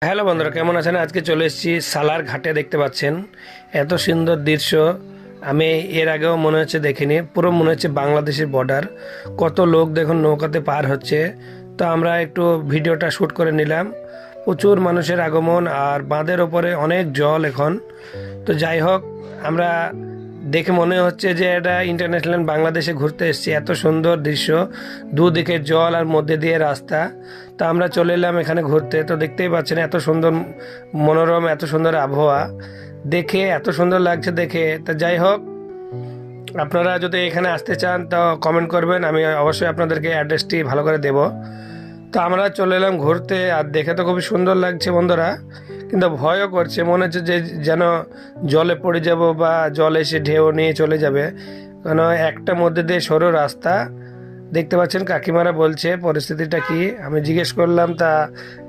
Hello বন্ধুরা, কেমন আছেন? আজকে চলে এসেছি সালার ঘাটে। দেখতে পাচ্ছেন এত সুন্দর দৃশ্য। আমি এর আগেও মনে হচ্ছে দেখিনি। পুরো মনে হচ্ছে বাংলাদেশের বর্ডার। কত লোক দেখুন নৌকাতে পার হচ্ছে। তো আমরা একটু ভিডিওটা শ্যুট করে নিলাম। প্রচুর মানুষের আগমন আর বাঁধের ওপরে অনেক জল এখন। তো যাই হোক, আমরা দেখে মনে হচ্ছে যে এটা ইন্টারন্যাশনাল বাংলাদেশে ঘুরতে এসেছি। এত সুন্দর দৃশ্য, দুদিকে জল আর মধ্যে দিয়ে রাস্তা। তো আমরা চলে এলাম এখানে ঘুরতে। তো দেখতেই পাচ্ছেন এত সুন্দর মনোরম, এত সুন্দর আবহাওয়া, দেখে এত সুন্দর লাগছে দেখে। তা যাই হোক, আপনারা যদি এখানে আসতে চান তো কমেন্ট করবেন, আমি অবশ্যই আপনাদেরকে অ্যাড্রেসটি ভালো করে দেব। তো আমরা চলে এলাম ঘুরতে, আর দেখে তো খুবই সুন্দর লাগছে বন্ধুরা, কিন্তু ভয়ও করছে। মনে হচ্ছে যে যেন জলে পড়ে যাব বা জল এসে ঢেউ নিয়ে চলে যাবে। কেন একটা মধ্যে দিয়ে সরু রাস্তা। দেখতে পাচ্ছেন কাকিমারা বলছে পরিস্থিতিটা কি, আমি জিজ্ঞেস করলাম। তা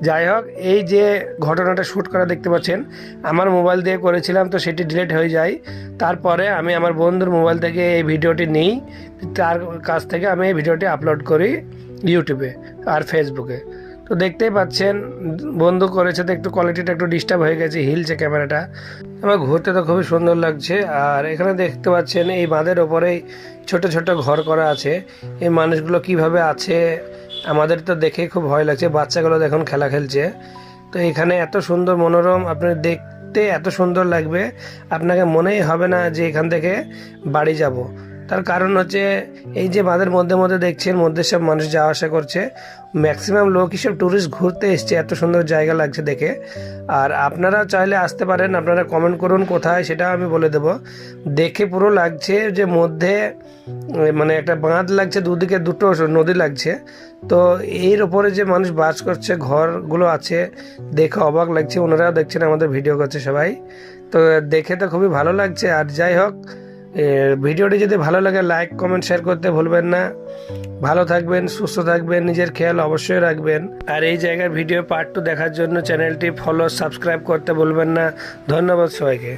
যাই হোক, এই যে ঘটনাটা শ্যুট করা দেখতে পাচ্ছেন আমার মোবাইল দিয়ে করেছিলাম, তো সেটি ডিলিট হয়ে যায়। তারপরে আমি আমার বন্ধুর মোবাইল থেকে এই ভিডিওটি নিই, তার কাছ থেকে আমি এই ভিডিওটি আপলোড করি ইউটিউবে আর ফেসবুকে। তো দেখতেই পাচ্ছেন বন্ধু করেছে, তো একটু কোয়ালিটিটা একটু ডিস্টার্ব হয়ে গেছে, হিলছে ক্যামেরাটা। আমার ঘুরতে তো খুবই সুন্দর লাগছে। আর এখানে দেখতে পাচ্ছেন এই বাঁধের ওপরেই ছোট ছোট ঘর করা আছে। এই মানুষগুলো কিভাবে আছে আমাদের তো দেখে খুব ভয় লাগছে। বাচ্চাগুলো দেখুন খেলা খেলছে। তো এখানে এত সুন্দর মনোরম, আপনি দেখতে এত সুন্দর লাগবে, আপনাকে মনেই হবে না যে এখান থেকে বাড়ি যাব। তার কারণ হচ্ছে এই যে বাঁধের মধ্যে মধ্যে দেখছেন, মধ্যে সব মানুষ যাওয়া আসা করছে। ম্যাক্সিমাম লোকই সব ট্যুরিস্ট ঘুরতে এসছে, এত সুন্দর জায়গা লাগছে দেখে। আর আপনারা চাইলে আসতে পারেন, আপনারা কমেন্ট করুন কোথায়, সেটা আমি বলে দেব। দেখে পুরো লাগছে যে মধ্যে মানে একটা বাঁধ লাগছে, দুদিকে দুটো নদী লাগছে। তো এর ওপরে যে মানুষ বাস করছে, ঘরগুলো আছে, দেখে অবাক লাগছে। ওনারাও দেখছেন, আমাদের ভিডিও করছে সবাই। তো দেখে তো খুবই ভালো লাগছে। আর যাই হোক, ভিডিওটি যদি ভালো লাগে লাইক কমেন্ট শেয়ার করতে ভুলবেন না। ভালো থাকবেন, সুস্থ থাকবেন, নিজের খেয়াল অবশ্যই রাখবেন। আর এই জায়গার ভিডিও পার্ট 2 দেখার জন্য চ্যানেলটি ফলো সাবস্ক্রাইব করতে ভুলবেন না। ধন্যবাদ সবাইকে।